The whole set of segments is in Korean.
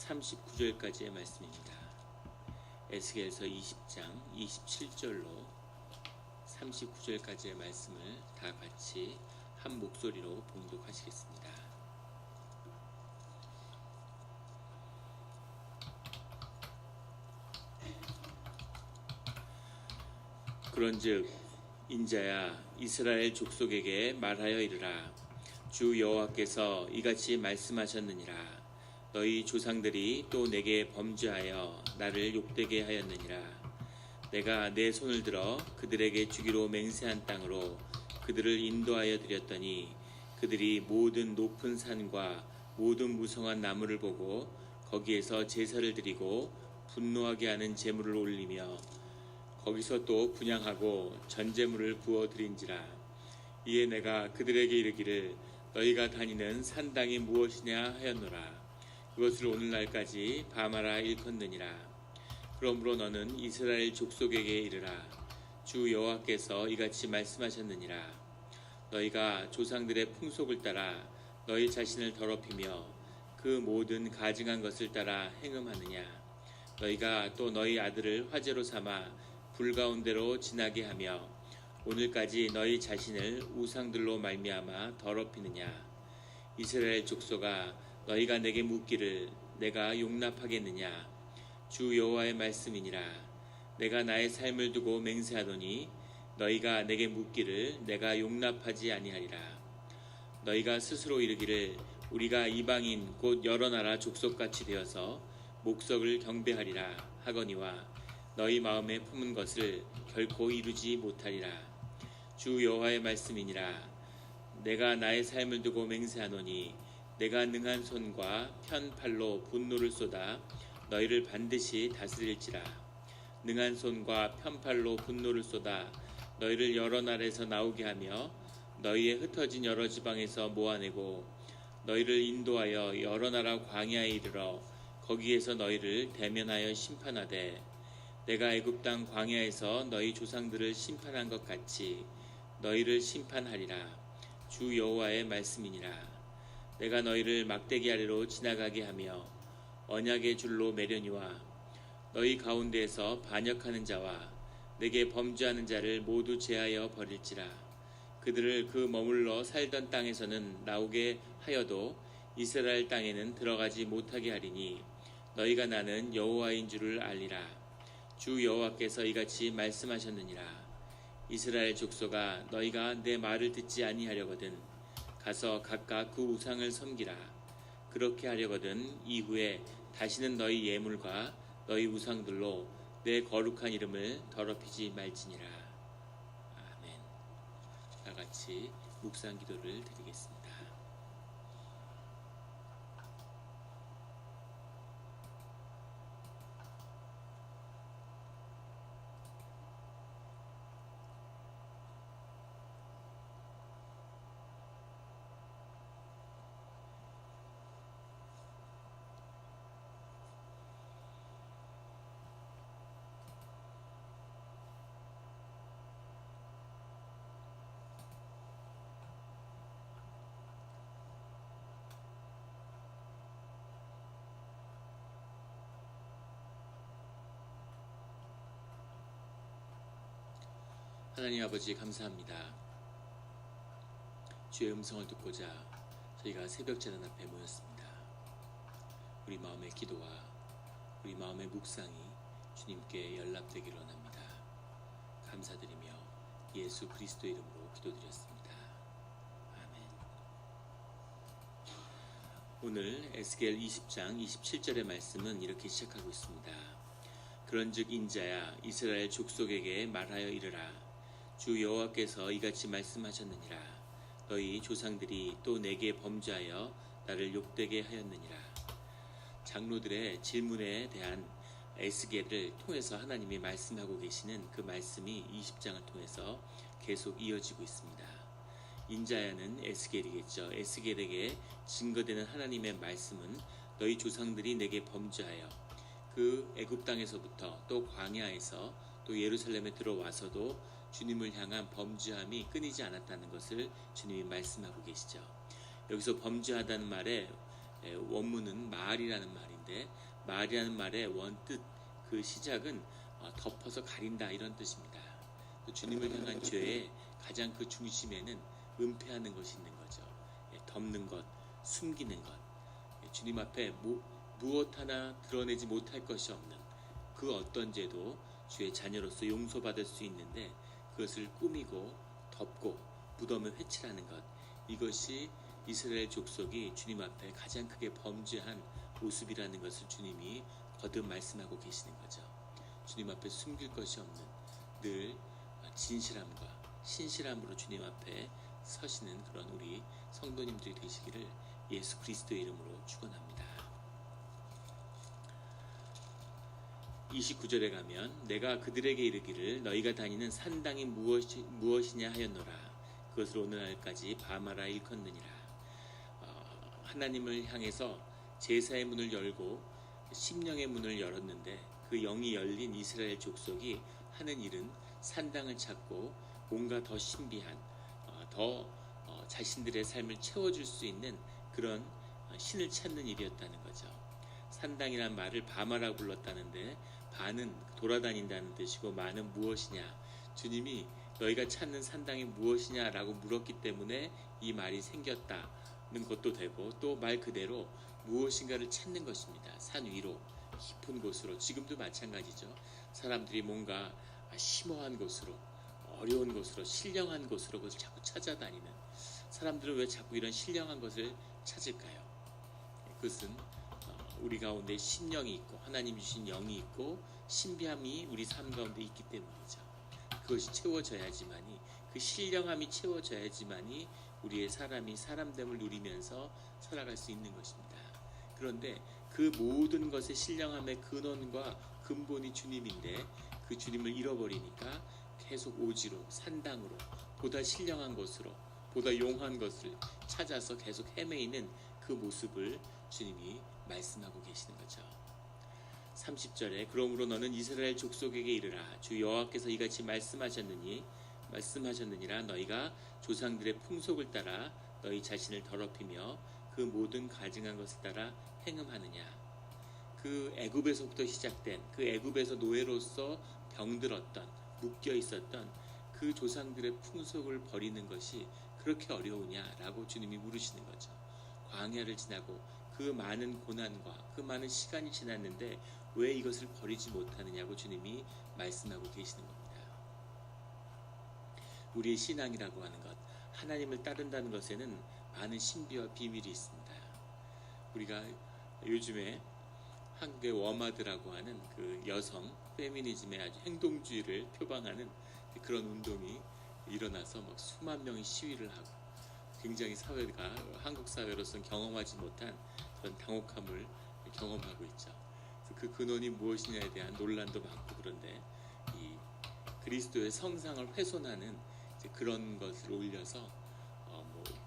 39절까지의 말씀입니다. 에스겔서 20장 27절로 39절까지의 말씀을 다 같이 한 목소리로 봉독하시겠습니다. 그런즉 인자야, 이스라엘 족속에게 말하여 이르라. 주 여호와께서 이같이 말씀하셨느니라. 너희 조상들이 또 내게 범죄하여 나를 욕되게 하였느니라. 내가 내 손을 들어 그들에게 주기로 맹세한 땅으로 그들을 인도하여 드렸더니 그들이 모든 높은 산과 모든 무성한 나무를 보고 거기에서 제사를 드리고 분노하게 하는 제물을 올리며 거기서 또 분향하고 전제물을 부어 드린지라. 이에 내가 그들에게 이르기를 너희가 다니는 산당이 무엇이냐 하였노라. 그것을 오늘날까지 바마라 일컫느니라. 그러므로 너는 이스라엘 족속에게 이르라. 주 여호와께서 이같이 말씀하셨느니라. 너희가 조상들의 풍속을 따라 너희 자신을 더럽히며 그 모든 가증한 것을 따라 행음하느냐. 너희가 또 너희 아들을 화제로 삼아 불 가운데로 지나게 하며 오늘까지 너희 자신을 우상들로 말미암아 더럽히느냐. 이스라엘 족속아, 너희가 내게 묻기를 내가 용납하겠느냐. 주 여호와의 말씀이니라. 내가 나의 삶을 두고 맹세하노니 너희가 내게 묻기를 내가 용납하지 아니하리라. 너희가 스스로 이르기를 우리가 이방인 곧 여러 나라 족속같이 되어서 목석을 경배하리라 하거니와 너희 마음에 품은 것을 결코 이루지 못하리라. 주 여호와의 말씀이니라. 내가 나의 삶을 두고 맹세하노니 내가 능한 손과 편 팔로 분노를 쏟아 너희를 반드시 다스릴지라. 능한 손과 편 팔로 분노를 쏟아 너희를 여러 나라에서 나오게 하며 너희의 흩어진 여러 지방에서 모아내고 너희를 인도하여 여러 나라 광야에 이르러 거기에서 너희를 대면하여 심판하되 내가 애굽 땅 광야에서 너희 조상들을 심판한 것 같이 너희를 심판하리라. 주 여호와의 말씀이니라. 내가 너희를 막대기 아래로 지나가게 하며 언약의 줄로 매려니와 너희 가운데에서 반역하는 자와 내게 범죄하는 자를 모두 제하여 버릴지라. 그들을 그 머물러 살던 땅에서는 나오게 하여도 이스라엘 땅에는 들어가지 못하게 하리니 너희가 나는 여호와인 줄을 알리라. 주 여호와께서 이같이 말씀하셨느니라. 이스라엘 족속아, 너희가 내 말을 듣지 아니하려거든 가서 각각 그 우상을 섬기라. 그렇게 하려거든 이후에 다시는 너희 예물과 너희 우상들로 내 거룩한 이름을 더럽히지 말지니라. 아멘. 다 같이 묵상 기도를 드리겠습니다. 하나님 아버지, 감사합니다. 주의 음성을 듣고자 저희가 새벽 제단 앞에 모였습니다. 우리 마음의 기도와 우리 마음의 묵상이 주님께 연락되기를 원합니다. 감사드리며 예수 그리스도 이름으로 기도드렸습니다. 아멘. 오늘 에스겔 20장 27절의 말씀은 이렇게 시작하고 있습니다. 그런즉 인자야, 이스라엘 족속에게 말하여 이르라. 주 여호와께서 이같이 말씀하셨느니라. 너희 조상들이 또 내게 범죄하여 나를 욕되게 하였느니라. 장로들의 질문에 대한 에스겔을 통해서 하나님이 말씀하고 계시는 그 말씀이 20장을 통해서 계속 이어지고 있습니다. 인자야는 에스겔이겠죠. 에스겔에게 증거되는 하나님의 말씀은 너희 조상들이 내게 범죄하여 그 애굽 땅에서부터 또 광야에서 또 예루살렘에 들어와서도 주님을 향한 범죄함이 끊이지 않았다는 것을 주님이 말씀하고 계시죠. 여기서 범죄하다는 말의 원문은 마알이라는 말인데 하는데 말이라는 말의 원뜻 그 시작은 덮어서 가린다 이런 뜻입니다. 또 주님을 향한 죄의 가장 그 중심에는 은폐하는 것이 있는 거죠. 덮는 것, 숨기는 것. 주님 앞에 무엇 하나 드러내지 못할 것이 없는 그 어떤 죄도 주의 자녀로서 용서받을 수 있는데 그것을 꾸미고 덮고 무덤을 회칠하는 것, 이것이 이스라엘 족속이 주님 앞에 가장 크게 범죄한 모습이라는 것을 주님이 거듭 말씀하고 계시는 거죠. 주님 앞에 숨길 것이 없는 늘 진실함과 신실함으로 주님 앞에 서시는 그런 우리 성도님들이 되시기를 예수 그리스도의 이름으로 축원합니다. 29절에 가면 내가 그들에게 이르기를 너희가 다니는 산당이 무엇이냐 하였노라. 그것을 오늘날까지 바마라 일컫느니라. 하나님을 향해서 제사의 문을 열고 심령의 문을 열었는데 그 영이 열린 이스라엘 족속이 하는 일은 산당을 찾고 뭔가 더 신비한 더 자신들의 삶을 채워줄 수 있는 그런 신을 찾는 일이었다는 거죠. 산당이란 말을 바마라고 불렀다는데 바는 돌아다닌다는 뜻이고 마는 무엇이냐, 주님이 너희가 찾는 산당이 무엇이냐라고 물었기 때문에 이 말이 생겼다는 것도 되고 또 말 그대로 무엇인가를 찾는 것입니다. 산 위로 깊은 곳으로, 지금도 마찬가지죠. 사람들이 뭔가 심오한 곳으로, 어려운 곳으로, 신령한 곳으로 그것을 자꾸 찾아다니는, 사람들은 왜 자꾸 이런 신령한 것을 찾을까요? 그것은 우리 가운데 신령이 있고 하나님 주신 영이 있고 신비함이 우리 삶 가운데 있기 때문이죠. 그것이 채워져야지만이, 그 신령함이 채워져야지만이 우리의 사람이 사람됨을 누리면서 살아갈 수 있는 것입니다. 그런데 그 모든 것의 신령함의 근원과 근본이 주님인데 그 주님을 잃어버리니까 계속 오지로, 산당으로, 보다 신령한 것으로, 보다 용한 것을 찾아서 계속 헤매이는 그 모습을 주님이 말씀하고 계시는 거죠. 30절에 그러므로 너는 이스라엘 족속에게 이르라. 주 여호와께서 이같이 말씀하셨느니라. 너희가 조상들의 풍속을 따라 너희 자신을 더럽히며 그 모든 가증한 것을 따라 행음하느냐. 그 애굽에서부터 시작된, 그 애굽에서 노예로서 병들었던, 묶여 있었던 그 조상들의 풍속을 버리는 것이 그렇게 어려우냐라고 주님이 물으시는 거죠. 광야를 지나고 그 많은 고난과 그 많은 시간이 지났는데 왜 이것을 버리지 못하느냐고 주님이 말씀하고 계시는 겁니다. 우리의 신앙이라고 하는 것, 하나님을 따른다는 것에는 많은 신비와 비밀이 있습니다. 우리가 요즘에 한국의 워마드라고 하는 그 여성 페미니즘의 아주 행동주의를 표방하는 그런 운동이 일어나서 막 수만 명이 시위를 하고 굉장히 사회가 한국 사회로서는 경험하지 못한 그런 당혹함을 경험하고 있죠. 그 근원이 무엇이냐에 대한 논란도 많고, 그런데 이 그리스도의 성상을 훼손하는 그런 것을 올려서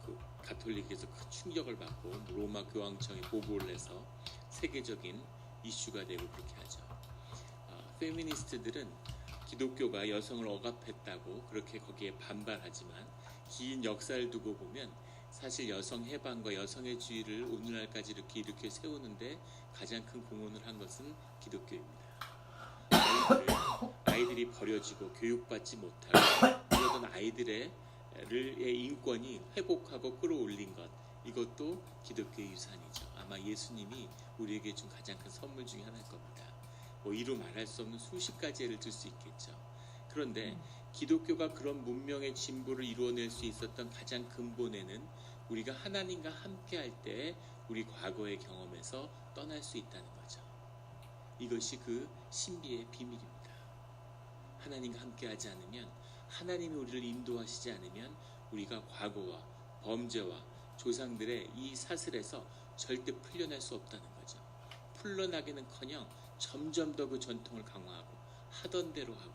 그 가톨릭에서 큰 충격을 받고 로마 교황청이 보고를 해서 세계적인 이슈가 되고 그렇게 하죠. 페미니스트들은 기독교가 여성을 억압했다고 그렇게 거기에 반발하지만 긴 역사를 두고 보면 사실 여성 해방과 여성의 주의를 오늘날까지 이렇게 세우는데 가장 큰 공헌을 한 것은 기독교입니다. 아이들이 버려지고 교육받지 못하고 그러던 아이들의 인권이 회복하고 끌어올린 것, 이것도 기독교의 유산이죠. 아마 예수님이 우리에게 준 가장 큰 선물 중에 하나일 겁니다. 이루 말할 수 없는 수십 가지 예를 들 수 있겠죠. 그런데 기독교가 그런 문명의 진보를 이루어낼 수 있었던 가장 근본에는 우리가 하나님과 함께할 때 우리 과거의 경험에서 떠날 수 있다는 거죠. 이것이 그 신비의 비밀입니다. 하나님과 함께하지 않으면, 하나님이 우리를 인도하시지 않으면 우리가 과거와 범죄와 조상들의 이 사슬에서 절대 풀려날 수 없다는 거죠. 풀려나기는커녕 점점 더 그 전통을 강화하고 하던 대로 하고,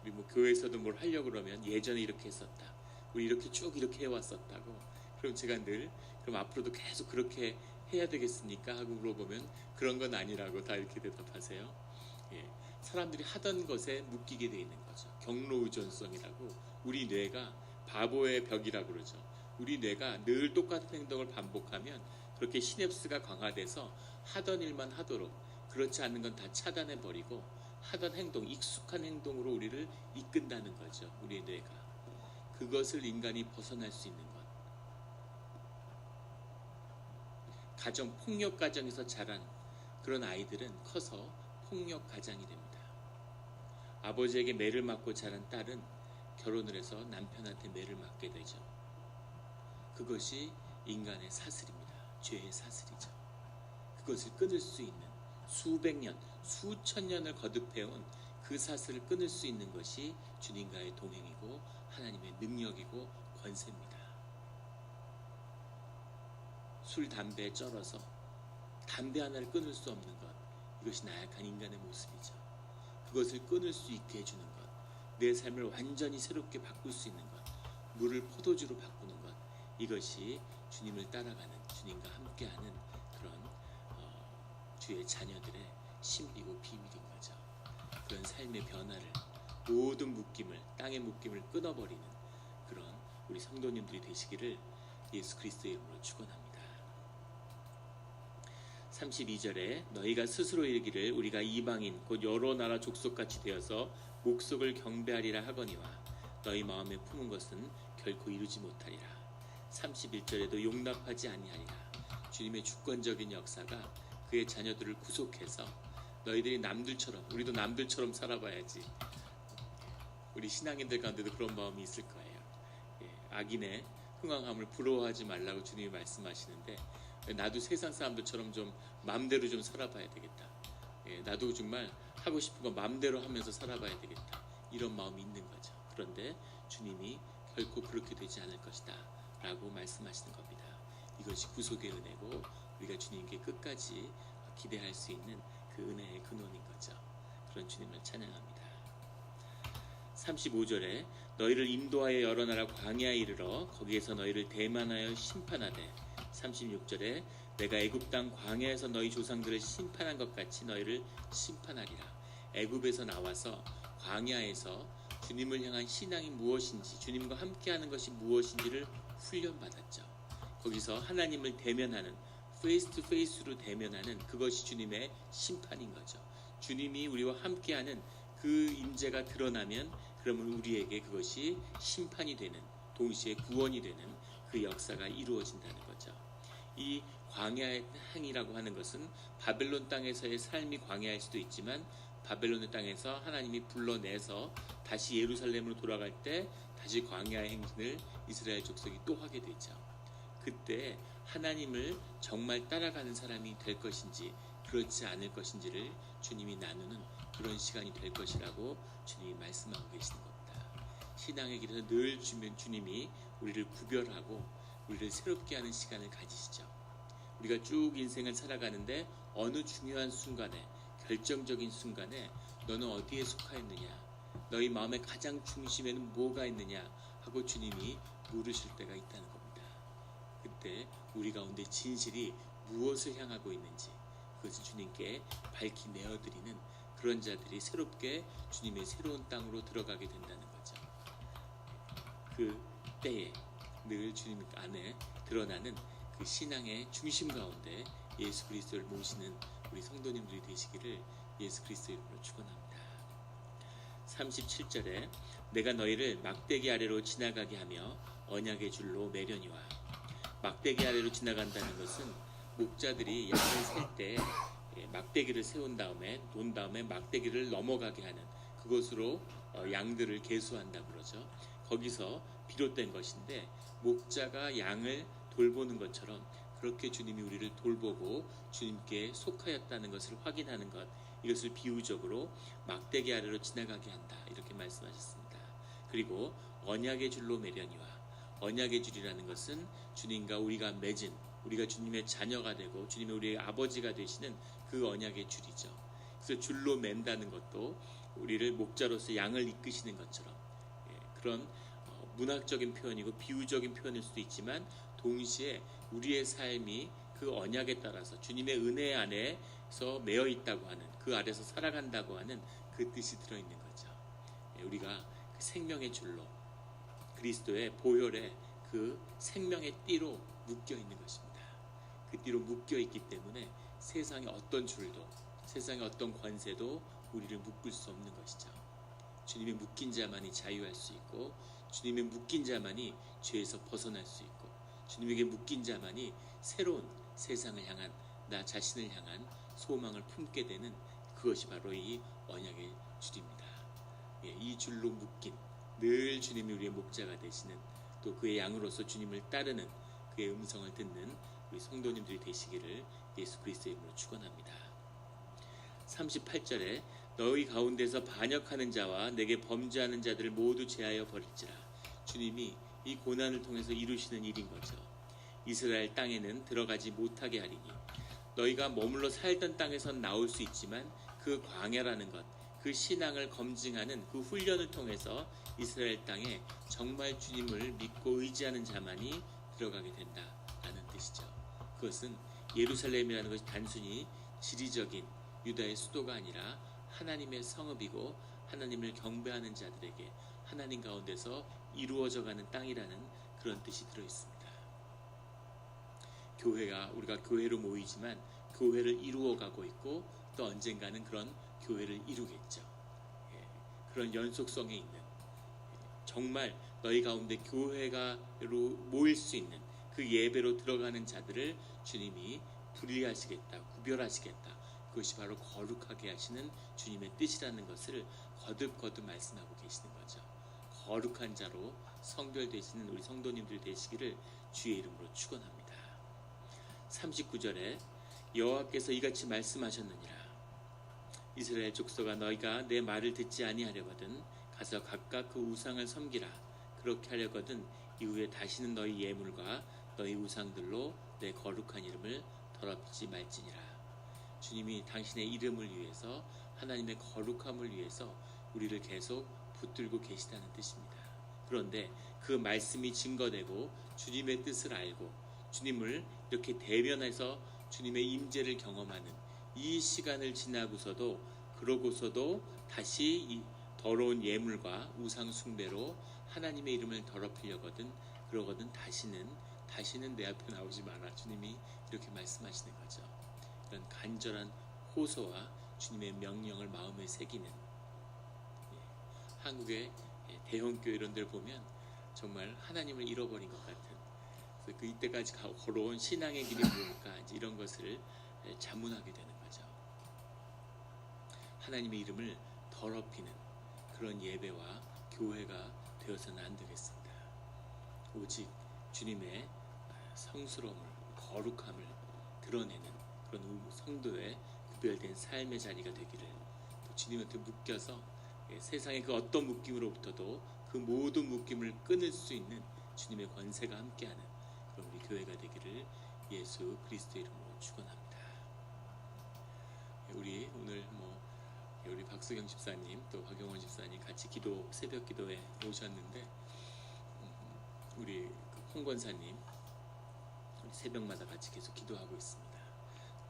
우리 교회에서도 뭘 하려고 그러면 예전에 이렇게 했었다, 우리 이렇게 쭉 이렇게 해왔었다고. 그럼 제가 늘 그럼 앞으로도 계속 그렇게 해야 되겠습니까? 하고 물어보면 그런 건 아니라고 다 이렇게 대답하세요. 사람들이 하던 것에 묶이게 돼 있는 거죠. 경로 의존성이라고, 우리 뇌가 바보의 벽이라고 그러죠. 우리 뇌가 늘 똑같은 행동을 반복하면 그렇게 시냅스가 강화돼서 하던 일만 하도록, 그렇지 않는 건 다 차단해 버리고 하던 행동, 익숙한 행동으로 우리를 이끈다는 거죠. 우리의 뇌가. 그것을 인간이 벗어날 수 있는 것. 가정 폭력 가정에서 자란 그런 아이들은 커서 폭력 가장이 됩니다. 아버지에게 매를 맞고 자란 딸은 결혼을 해서 남편한테 매를 맞게 되죠. 그것이 인간의 사슬입니다. 죄의 사슬이죠. 그것을 끊을 수 있는 수백 년, 수천 년을 거듭해온 그 사슬을 끊을 수 있는 것이 주님과의 동행이고 하나님의 능력이고 권세입니다. 술, 담배에 쩔어서 담배 하나를 끊을 수 없는 것, 이것이 나약한 인간의 모습이죠. 그것을 끊을 수 있게 해주는 것, 내 삶을 완전히 새롭게 바꿀 수 있는 것, 물을 포도주로 바꾸는 것, 이것이 주님을 따라가는, 주님과 함께하는 그런 주의 자녀들의 신비고 비밀인 거죠. 그런 삶의 변화를, 모든 묶임을, 땅의 묶임을 끊어버리는 그런 우리 성도님들이 되시기를 예수 그리스도의 이름으로 축원합니다. 32절에 너희가 스스로 이르기를 우리가 이방인 곧 여러 나라 족속같이 되어서 목속을 경배하리라 하거니와 너희 마음에 품은 것은 결코 이루지 못하리라. 31절에도 용납하지 아니하리라. 주님의 주권적인 역사가 그의 자녀들을 구속해서 너희들이 남들처럼, 우리도 남들처럼 살아봐야지. 우리 신앙인들 가운데도 그런 마음이 있을 거예요. 악인의 흥왕함을 부러워하지 말라고 주님이 말씀하시는데, 나도 세상 사람들처럼 좀 마음대로 좀 살아봐야 되겠다. 나도 정말 하고 싶은 거 마음대로 하면서 살아봐야 되겠다. 이런 마음이 있는 거죠. 그런데 주님이 결코 그렇게 되지 않을 것이다 라고 말씀하시는 겁니다. 이것이 구속의 은혜고 우리가 주님께 끝까지 기대할 수 있는 그 은혜의 근원인 거죠. 그런 주님을 찬양합니다. 35절에 너희를 인도하여 여러 나라 광야에 이르러 거기에서 너희를 대만하여 심판하되 36절에 내가 애굽 땅 광야에서 너희 조상들을 심판한 것 같이 너희를 심판하리라. 애굽에서 나와서 광야에서 주님을 향한 신앙이 무엇인지, 주님과 함께하는 것이 무엇인지를 훈련받았죠. 거기서 하나님을 대면하는, 페이스 투 페이스로 대면하는 그것이 주님의 심판인 거죠. 주님이 우리와 함께하는 그 임재가 드러나면 그러면 우리에게 그것이 심판이 되는, 동시에 구원이 되는 그 역사가 이루어진다는 거죠. 이 광야의 행이라고 하는 것은 바벨론 땅에서의 삶이 광야일 수도 있지만 바벨론의 땅에서 하나님이 불러내서 다시 예루살렘으로 돌아갈 때 다시 광야의 행진을 이스라엘 족속이 또 하게 되죠. 그때 하나님을 정말 따라가는 사람이 될 것인지 그렇지 않을 것인지를 주님이 나누는 그런 시간이 될 것이라고 주님이 말씀하고 계시는 겁니다. 신앙의 길에서 늘 주님이 우리를 구별하고 우리를 새롭게 하는 시간을 가지시죠. 우리가 쭉 인생을 살아가는데 어느 중요한 순간에, 결정적인 순간에 너는 어디에 속하였느냐, 너희 마음의 가장 중심에는 뭐가 있느냐 하고 주님이 물으실 때가 있다는 겁니다. 그때 우리 가운데 진실이 무엇을 향하고 있는지 그것을 주님께 밝히 내어드리는 그런 자들이 새롭게 주님의 새로운 땅으로 들어가게 된다는 거죠. 그 때에 늘 주님 안에 드러나는 그 신앙의 중심 가운데 예수 그리스도를 모시는 우리 성도님들이 되시기를 예수 그리스도 이름으로 축원합니다. 37절에 내가 너희를 막대기 아래로 지나가게 하며 언약의 줄로 매려니와. 막대기 아래로 지나간다는 것은 목자들이 양을 셀 때 막대기를 세운 다음에 놓은 다음에 막대기를 넘어가게 하는 그것으로 양들을 계수한다 그러죠. 거기서 비롯된 것인데 목자가 양을 돌보는 것처럼 그렇게 주님이 우리를 돌보고 주님께 속하였다는 것을 확인하는 것, 이것을 비유적으로 막대기 아래로 지나가게 한다 이렇게 말씀하셨습니다. 그리고 언약의 줄로 매려니와. 언약의 줄이라는 것은 주님과 우리가 맺은, 우리가 주님의 자녀가 되고 주님의 우리의 아버지가 되시는 그 언약의 줄이죠. 그래서 줄로 맨다는 것도 우리를 목자로서 양을 이끄시는 것처럼 그런 문학적인 표현이고 비유적인 표현일 수도 있지만 동시에 우리의 삶이 그 언약에 따라서 주님의 은혜 안에서 매여 있다고 하는, 그 아래서 살아간다고 하는 그 뜻이 들어있는 거죠. 우리가 그 생명의 줄로 그리스도의 보혈에 그 생명의 띠로 묶여 있는 것입니다. 그 뒤로 묶여 있기 때문에 세상의 어떤 줄도, 세상의 어떤 권세도 우리를 묶을 수 없는 것이죠. 주님의 묶인 자만이 자유할 수 있고, 주님의 묶인 자만이 죄에서 벗어날 수 있고, 주님에게 묶인 자만이 새로운 세상을 향한, 나 자신을 향한 소망을 품게 되는, 그것이 바로 이 언약의 줄입니다. 이 줄로 묶인, 늘 주님이 우리의 목자가 되시는, 또 그의 양으로서 주님을 따르는, 그의 음성을 듣는 우리 성도님들이 되시기를 예수 그리스도의 이름으로 축원합니다. 38절에 너희 가운데서 반역하는 자와 내게 범죄하는 자들을 모두 제하여 버릴지라. 주님이 이 고난을 통해서 이루시는 일인 거죠. 이스라엘 땅에는 들어가지 못하게 하리니, 너희가 머물러 살던 땅에선 나올 수 있지만 그 광야라는 것, 그 신앙을 검증하는 그 훈련을 통해서 이스라엘 땅에 정말 주님을 믿고 의지하는 자만이 들어가게 된다라는 뜻이죠. 그것은 예루살렘이라는 것이 단순히 지리적인 유다의 수도가 아니라 하나님의 성읍이고, 하나님을 경배하는 자들에게 하나님 가운데서 이루어져가는 땅이라는 그런 뜻이 들어있습니다. 우리가 교회로 모이지만 교회를 이루어가고 있고, 또 언젠가는 그런 교회를 이루겠죠. 그런 연속성에 있는, 정말 너희 가운데 교회가로 모일 수 있는 그 예배로 들어가는 자들을 주님이 분리하시겠다, 구별하시겠다. 그것이 바로 거룩하게 하시는 주님의 뜻이라는 것을 거듭거듭 말씀하고 계시는 거죠. 거룩한 자로 성별되시는 우리 성도님들 되시기를 주의 이름으로 축원합니다. 39절에 여호와께서 이같이 말씀하셨느니라. 이스라엘 족속아, 너희가 내 말을 듣지 아니하려거든 가서 각각 그 우상을 섬기라. 그렇게 하려거든 이후에 다시는 너희 예물과 너희 우상들로 내 거룩한 이름을 더럽히지 말지니라. 주님이 당신의 이름을 위해서, 하나님의 거룩함을 위해서 우리를 계속 붙들고 계시다는 뜻입니다. 그런데 그 말씀이 증거되고 주님의 뜻을 알고 주님을 이렇게 대면해서 주님의 임재를 경험하는 이 시간을 지나고서도, 그러고서도 다시 이 더러운 예물과 우상 숭배로 하나님의 이름을 더럽히려거든, 그러거든 다시는 내 앞에 나오지 마라. 주님이 이렇게 말씀하시는 거죠. 이런 간절한 호소와 주님의 명령을 마음에 새기는, 한국의 대형교회 이런 데를 보면 정말 하나님을 잃어버린 것 같은, 그 이때까지 걸어온 신앙의 길이 무엇일까, 이제 이런 것을 자문하게 되는 거죠. 하나님의 이름을 더럽히는 그런 예배와 교회가 되어서는 안 되겠습니다. 오직 주님의 성스러움을, 거룩함을 드러내는 그런 성도의 구별된 삶의 자리가 되기를, 또 주님한테 묶여서 세상의 그 어떤 묶임으로부터도 그 모든 묶임을 끊을 수 있는 주님의 권세가 함께하는 그런 우리 교회가 되기를 예수 그리스도의 이름으로 축원합니다. 우리 오늘 우리 박수경 집사님 또 박영원 집사님 같이 새벽 기도에 오셨는데, 우리 홍 권사님 우리 새벽마다 같이 계속 기도하고 있습니다.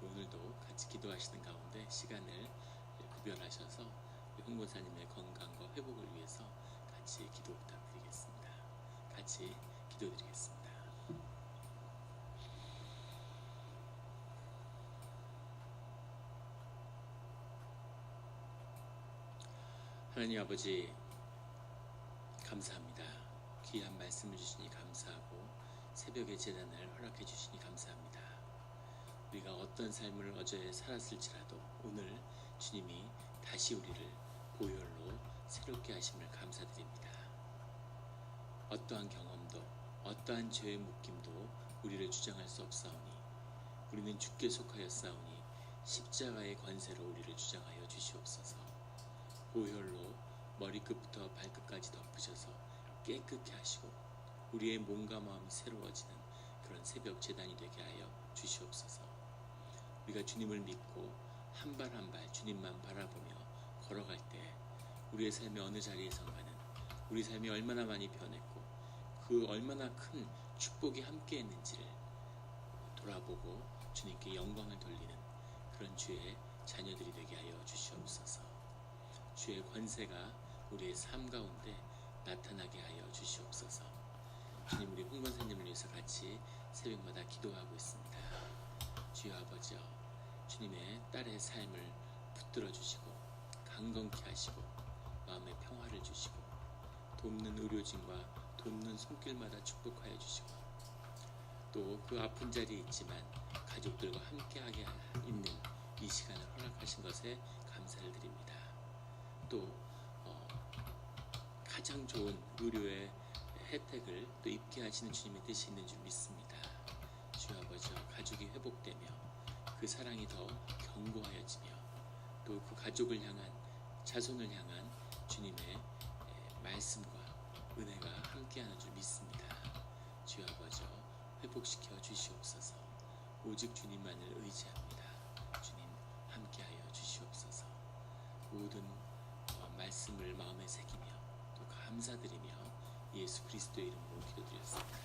오늘도 같이 기도하시는 가운데 시간을 구별하셔서 홍 권사님의 건강과 회복을 위해서 같이 기도 부탁드리겠습니다. 같이 기도드리겠습니다. 하나님 아버지, 감사합니다. 귀한 말씀을 주시니 감사하고 새벽의 제단을 허락해 주시니 감사합니다. 우리가 어떤 삶을 어제 살았을지라도 오늘 주님이 다시 우리를 보혈로 새롭게 하심을 감사드립니다. 어떠한 경험도, 어떠한 죄의 묶임도 우리를 주장할 수 없사오니, 우리는 주께 속하였사오니 십자가의 권세로 우리를 주장하여 주시옵소서. 보혈로 머리끝부터 발끝까지 덮으셔서 깨끗게 하시고 우리의 몸과 마음이 새로워지는 그런 새벽 제단이 되게 하여 주시옵소서. 우리가 주님을 믿고 한 발 한 발 주님만 바라보며 걸어갈 때 우리의 삶의 어느 자리에선가는 우리 삶이 얼마나 많이 변했고 그 얼마나 큰 축복이 함께 했는지를 돌아보고 주님께 영광을 돌리는 그런 주의 자녀들이 되게 하여 주시옵소서. 주의 권세가 우리의 삶 가운데 나타나게 하여 주시옵소서. 주님, 우리 홍 권사님을 위해서 같이 새벽마다 기도하고 있습니다. 주여 아버지여, 주님의 딸의 삶을 붙들어 주시고 강건케 하시고 마음의 평화를 주시고 돕는 의료진과 돕는 손길마다 축복하여 주시고 또 그 아픈 자리에 있지만 가족들과 함께하게 있는 이 시간을 허락하신 것에 감사를 드립니다. 또 가장 좋은 의료의 혜택을 또 입게 하시는 주님의 뜻이 있는 줄 믿습니다. 주여 아버지여, 가족이 회복되며 그 사랑이 더 견고하여지며 또 그 가족을 향한, 자손을 향한 주님의 말씀과 은혜가 함께하는 줄 믿습니다. 주여 아버지여, 회복시켜 주시옵소서. 오직 주님만을 의지합니다. 주님 함께하여 주시옵소서. 모든 말씀을 마음에 새기며 또 감사드리며 예수 그리스도의 이름으로 기도드렸습니다.